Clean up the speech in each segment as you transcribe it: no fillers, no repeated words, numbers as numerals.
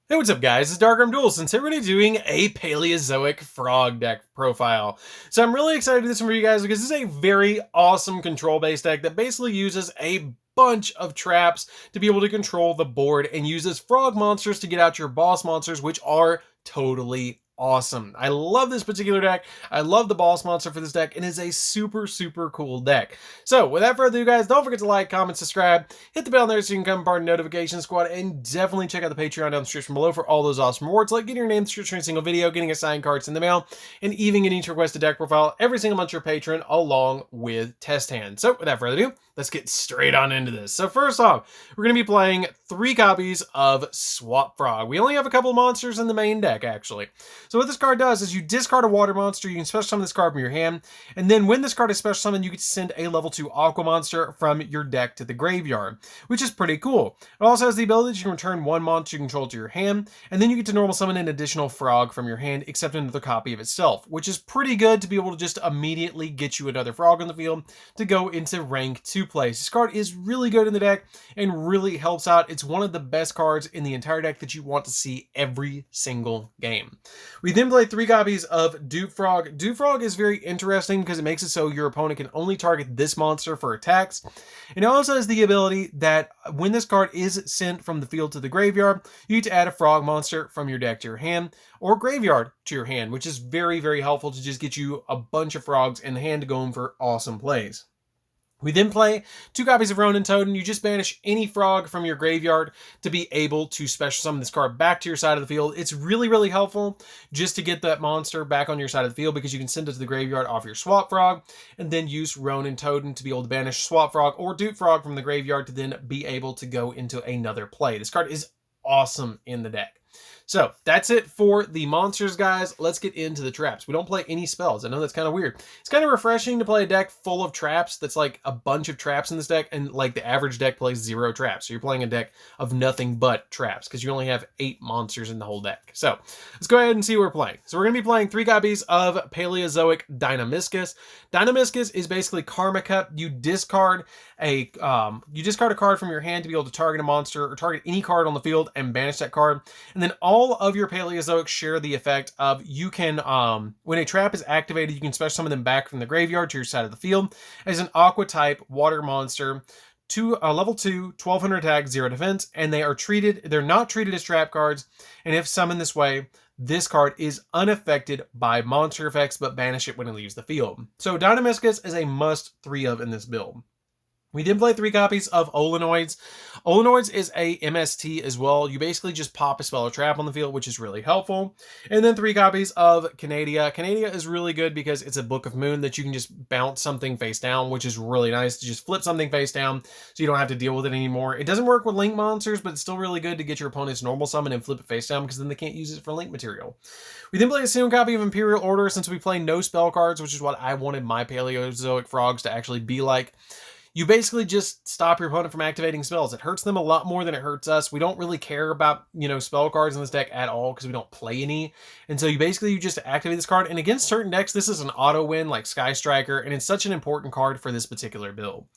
Hey, what's up guys, it's DarkArmedDuelist, and today we're going to be doing a Paleozoic frog deck profile. So I'm really excited to do this one for you guys because this is a very awesome control-based deck that basically uses a bunch of traps to be able to control the board and uses frog monsters to get out your boss monsters, which are totally awesome. I love this particular deck. I love the boss monster for this deck, and it is a super cool deck. So without further ado guys, don't forget to like, comment, subscribe, hit the bell there so you can become part of the notification squad, and definitely check out the Patreon down the description below for all those awesome rewards like getting your name in the description of a single video, getting assigned cards in the mail, and even getting each requested deck profile every single month your patron along with test hands. So without further ado, let's get straight on into this. So first off, we're going to be playing 3 copies of Swap Frog. We only have a couple of monsters in the main deck actually. So what this card does is you discard a water monster, you can special summon this card from your hand, and then when this card is special summoned, you get to send a level 2 Aqua monster from your deck to the graveyard, which is pretty cool. It also has the ability that you can return 1 monster you control to your hand, and then you get to normal summon an additional frog from your hand, except another copy of itself, which is pretty good to be able to just immediately get you another frog on the field to go into rank 2 plays. This card is really good in the deck and really helps out. It's one of the best cards in the entire deck that you want to see every single game. We then play 3 copies of Dupe Frog. Dupe Frog is very interesting because it makes it so your opponent can only target this monster for attacks. And it also has the ability that when this card is sent from the field to the graveyard, you get to add a frog monster from your deck to your hand or graveyard to your hand, which is very helpful to just get you a bunch of frogs in the hand to go in for awesome plays. We then play 2 copies of Ronin Totem. You just banish any frog from your graveyard to be able to special summon this card back to your side of the field. It's really helpful just to get that monster back on your side of the field because you can send it to the graveyard off your Swap Frog and then use Ronin Totem to be able to banish Swap Frog or Dupe Frog from the graveyard to then be able to go into another play. This card is awesome in the deck. So that's it for the monsters, guys. Let's get into the traps. We don't play any spells. I know that's kind of weird. It's kind of refreshing to play a deck full of traps that's like a bunch of traps in this deck, and like the average deck plays 0 traps. So you're playing a deck of nothing but traps because you only have 8 monsters in the whole deck. So let's go ahead and see what we're playing. So we're going to be playing 3 copies of Paleozoic Dynamiscus. Dynamiscus is basically Karma Cup. You discard a card from your hand to be able to target a monster or target any card on the field and banish that card. And then all of your Paleozoics share the effect of you can, when a trap is activated, you can special summon them back from the graveyard to your side of the field as an Aqua type water monster. Level 2, 1200 attack, 0 defense, and they're not treated as trap cards, and if summoned this way, this card is unaffected by monster effects, but banish it when it leaves the field. So Dynamiscus is a must 3 of in this build. We did play 3 copies of Olenoids. Olenoids is a MST as well. You basically just pop a spell or trap on the field, which is really helpful. And then 3 copies of Canadia. Canadia is really good because it's a Book of Moon that you can just bounce something face down, which is really nice to just flip something face down so you don't have to deal with it anymore. It doesn't work with link monsters, but it's still really good to get your opponent's normal summon and flip it face down because then they can't use it for link material. We then play a single copy of Imperial Order since we play no spell cards, which is what I wanted my Paleozoic frogs to actually be like. You basically just stop your opponent from activating spells. It hurts them a lot more than it hurts us. We don't really care about, spell cards in this deck at all because we don't play any. And so you just activate this card. And against certain decks, this is an auto win like Sky Striker, and it's such an important card for this particular build.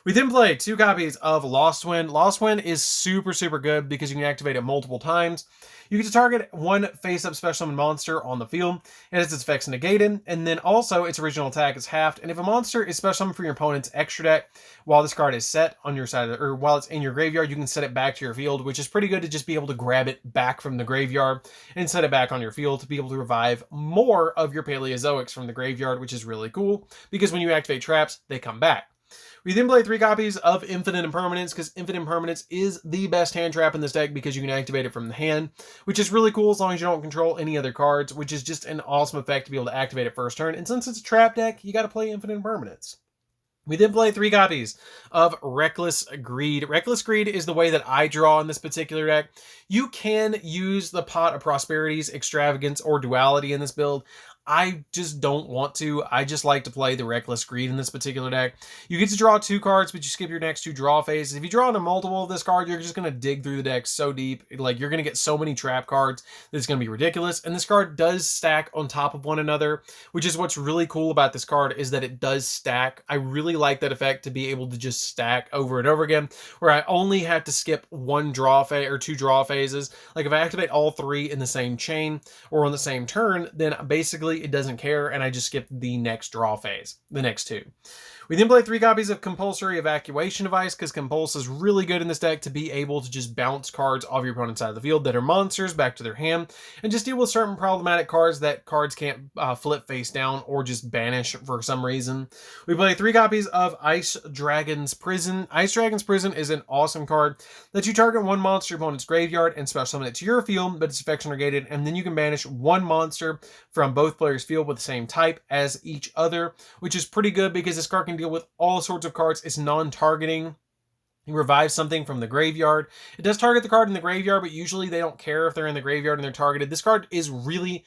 We then play 2 copies of Lost Wind. Lost Wind is super good because you can activate it multiple times. You get to target 1 face-up special summon monster on the field, and its effects negated, and then also its original attack is halved. And if a monster is special summoned from your opponent's extra deck while this card is set on your side, or while it's in your graveyard, you can set it back to your field, which is pretty good to just be able to grab it back from the graveyard and set it back on your field to be able to revive more of your Paleozoics from the graveyard, which is really cool because when you activate traps, they come back. We then play 3 copies of Infinite Impermanence because Infinite Impermanence is the best hand trap in this deck because you can activate it from the hand, which is really cool as long as you don't control any other cards, which is just an awesome effect to be able to activate it first turn. And since it's a trap deck, you got to play Infinite Impermanence. We then play 3 copies of Reckless Greed. Reckless Greed is the way that I draw in this particular deck. You can use the Pot of Prosperities, Extravagance, or Duality in this build. I just don't want to. I just like to play the Reckless Greed in this particular deck. You get to draw 2 cards, but you skip your next 2 draw phases. If you draw into multiple of this card, you're just going to dig through the deck so deep. Like, you're going to get so many trap cards that it's going to be ridiculous. And this card does stack on top of one another, which is what's really cool about this card, is that it does stack. I really like that effect, to be able to just stack over and over again, where I only have to skip 1 draw phase or 2 draw phases. Like, if I activate all 3 in the same chain or on the same turn, then basically it doesn't care, and I just skip the next draw phase, the next 2. We then play 3 copies of Compulsory Evacuation Device, because Compulse is really good in this deck to be able to just bounce cards off your opponent's side of the field that are monsters back to their hand, and just deal with certain problematic cards that cards can't flip face down or just banish for some reason. We play 3 copies of Ice Dragon's Prison. Ice Dragon's Prison is an awesome card that you target 1 monster in your opponent's graveyard and special summon it to your field, but its effects are negated, and then you can banish 1 monster from both players' field with the same type as each other, which is pretty good because this card can deal with all sorts of cards. It's non-targeting. You revive something from the graveyard. It does target the card in the graveyard, but usually they don't care if they're in the graveyard and they're targeted. This card is really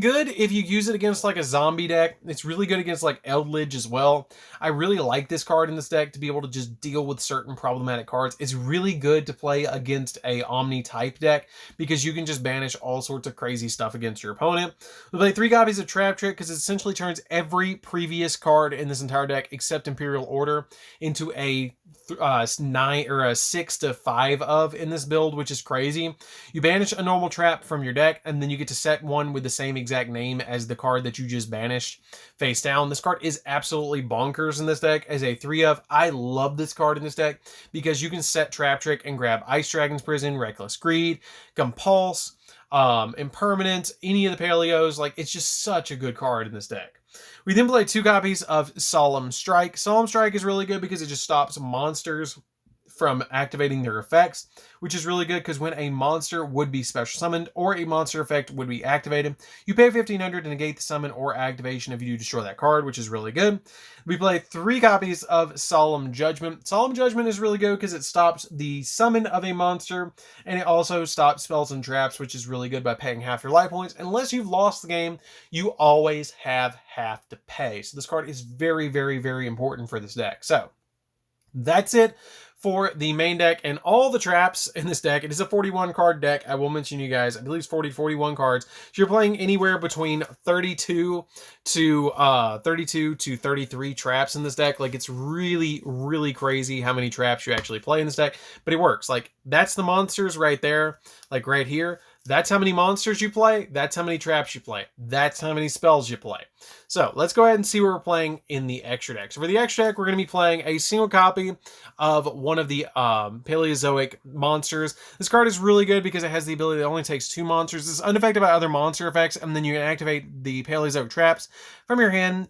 good if you use it against like a zombie deck. It's really good against like Eldritch as well. I really like this card in this deck to be able to just deal with certain problematic cards. It's really good to play against a Omni type deck because you can just banish all sorts of crazy stuff against your opponent. We play 3 copies of Trap Trick because it essentially turns every previous card in this entire deck except Imperial Order into a 9 or a 6 to 5 of in this build, which is crazy. You banish a normal trap from your deck, and then you get to set one with the same exact name as the card that you just banished face down. This card is absolutely bonkers in this deck as a 3 of. I love this card in this deck because you can set Trap Trick and grab Ice Dragon's Prison, Reckless Greed, Compulse, Impermanence, any of the Paleos. Like, it's just such a good card in this deck. We then play 2 copies of Solemn Strike. Solemn Strike is really good because it just stops monsters from activating their effects, which is really good because when a monster would be special summoned or a monster effect would be activated, you pay 1,500 to negate the summon or activation if you do destroy that card, which is really good. We play 3 copies of Solemn Judgment. Solemn Judgment is really good because it stops the summon of a monster, and it also stops spells and traps, which is really good by paying half your life points. Unless you've lost the game, you always have half to pay. So this card is very, very, very important for this deck. So that's it for the main deck and all the traps in this deck. It is a 41 card deck. I will mention you guys, I believe it's 41 cards. So you're playing anywhere between 32 to 33 traps in this deck. Like, it's really, really crazy how many traps you actually play in this deck, but it works. Like, that's the monsters right there, like right here. That's how many monsters you play. That's how many traps you play. That's how many spells you play. So let's go ahead and see what we're playing in the extra deck. So for the extra deck, we're going to be playing a single copy of one of the Paleozoic monsters. This card is really good because it has the ability that only takes 2 monsters. It's unaffected by other monster effects, and then you can activate the Paleozoic traps from your hand,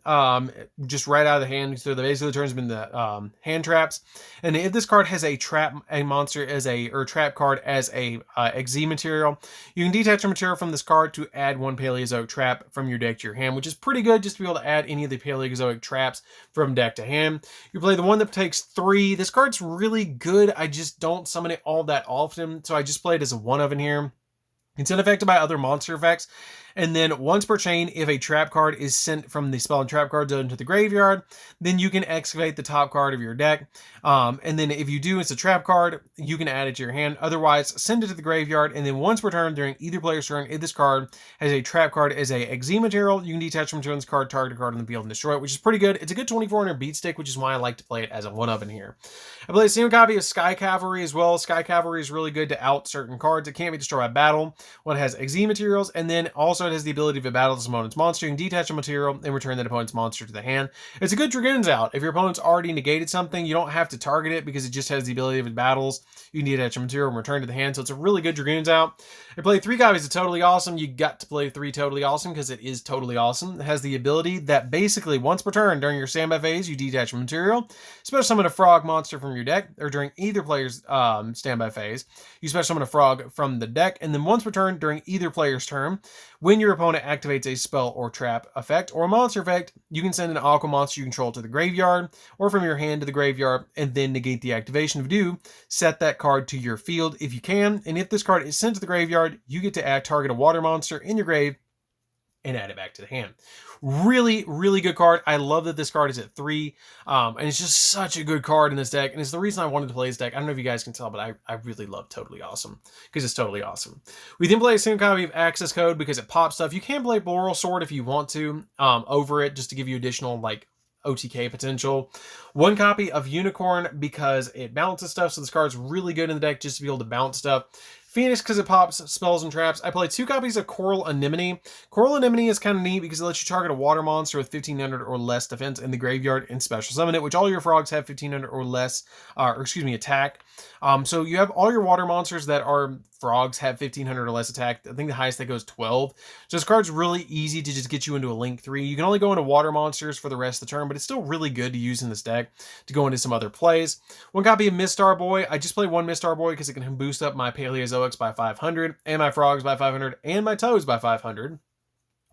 just right out of the hand. So the basically turns them into hand traps. And if this card has a monster as or trap card as a Izzy material, you can detach a material from this card to add 1 Paleozoic trap from your deck to your hand, which is pretty good just to be able to add any of the Paleozoic traps from deck to hand. You play the one that takes 3. This card's really good. I just don't summon it all that often, so I just play it as a 1 of in here. It's unaffected by other monster effects. And then once per chain, if a trap card is sent from the spell and trap card zone to the graveyard, then you can excavate the top card of your deck. And then if you do, it's a trap card, you can add it to your hand. Otherwise, send it to the graveyard. And then once per turn, during either player's turn, if this card has a trap card as a Izzy material, you can detach from this card, target a card on the field, and destroy it, which is pretty good. It's a good 2400 beat stick, which is why I like to play it as a 1 of in here. I play a single copy of Sky Cavalry as well. Sky Cavalry is really good to out certain cards. It can't be destroyed by battle. One has Izzy materials, and then also it has the ability to battle this opponent's monster. You can detach a material and return that opponent's monster to the hand. It's a good Dragoon's out. If your opponent's already negated something, you don't have to target it because it just has the ability of it battles. You can detach a material and return to the hand, so it's a really good Dragoon's out. I play 3 copies of Totally Awesome. You got to play 3 Totally Awesome because it is totally awesome. It has the ability that basically once per turn during your standby phase, you detach a material, special summon a frog monster from your deck, or during either player's standby phase, you special summon a frog from the deck, and then once per turn during either player's turn, when your opponent activates a spell or trap effect or a monster effect, you can send an aqua monster you control to the graveyard or from your hand to the graveyard and then negate the activation. If you do, set that card to your field if you can, and if this card is sent to the graveyard, you get to target a water monster in your grave and add it back to the hand. Really, really good card. I love that this card is at 3, and it's just such a good card in this deck, and it's the reason I wanted to play this deck. I don't know if you guys can tell, but I really love Totally Awesome, because it's totally awesome. We then play a single copy of Access Code because it pops stuff. You can play Boral Sword if you want to, over it, just to give you additional, like, OTK potential. 1 copy of Unicorn because it balances stuff, so this card's really good in the deck just to be able to balance stuff. Phoenix because it pops spells and traps. I play 2 copies of Coral Anemone. Coral Anemone is kind of neat because it lets you target a water monster with 1500 or less defense in the graveyard and special summon it, which all your frogs have 1500 or less, attack. So you have all your water monsters that are frogs have 1500 or less attack. I think the highest that goes 12. So this card's really easy to just get you into a Link 3. You can only go into water monsters for the rest of the turn, but it's still really good to use in this deck to go into some other plays. 1 copy of Mistar Boy. I just play 1 Mistar Boy because it can boost up my Paleozoics by 500, and my frogs by 500, and my toads by 500.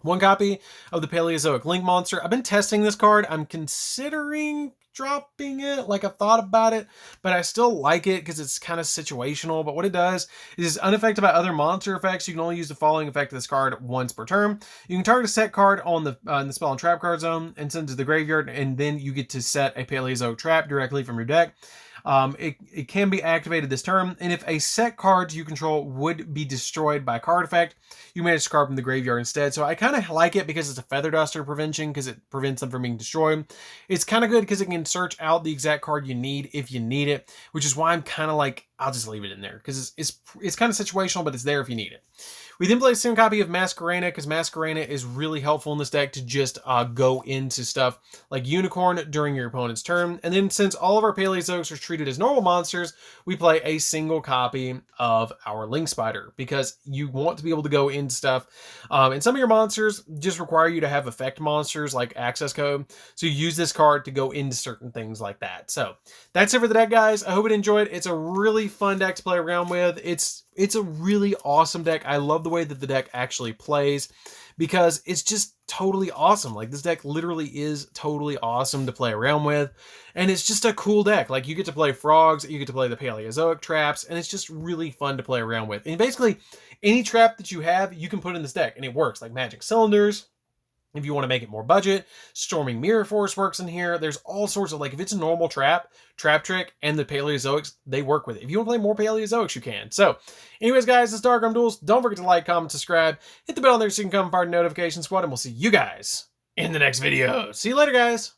1 copy of the Paleozoic Link Monster. I've been testing this card. I'm considering dropping it. Like, I've thought about it, but I still like it because it's kind of situational. But what it does is it's unaffected by other monster effects. You can only use the following effect of this card once per turn. You can target a set card on the spell and trap card zone and send it to the graveyard, and then you get to set a Paleozoic trap directly from your deck. It can be activated this turn, and if a set card you control would be destroyed by a card effect, you may discard from the graveyard instead. So I kind of like it because it's a Feather Duster prevention, because it prevents them from being destroyed. It's kind of good because it can search out the exact card you need if you need it, which is why I'm kind of like, I'll just leave it in there, because it's kind of situational, but it's there if you need it. We then play a single copy of Masquerena, because Masquerena is really helpful in this deck to just go into stuff like Unicorn during your opponent's turn. And then since all of our Paleozoics are treated as normal monsters, we play a single copy of our Link Spider, because you want to be able to go into stuff. And some of your monsters just require you to have effect monsters like Access Code. So you use this card to go into certain things like that. So that's it for the deck, guys. I hope you enjoyed. It's a really fun deck to play around with. It's a really awesome deck. I love the way that the deck actually plays because it's just totally awesome. Like, this deck literally is totally awesome to play around with. And it's just a cool deck. Like, you get to play frogs, you get to play the Paleozoic traps, and it's just really fun to play around with. And basically, any trap that you have, you can put in this deck, and it works. Like Magic Cylinders. If you want to make it more budget, Storming Mirror Force works in here. There's all sorts of, like, if it's a normal trap trick, and the Paleozoics, they work with it. If you want to play more Paleozoics, you can. So, anyways, guys, this is DarkArmedDuelist. Don't forget to like, comment, subscribe, hit the bell on there so you can come part of the notification squad, and we'll see you guys in the next video. See you later, guys.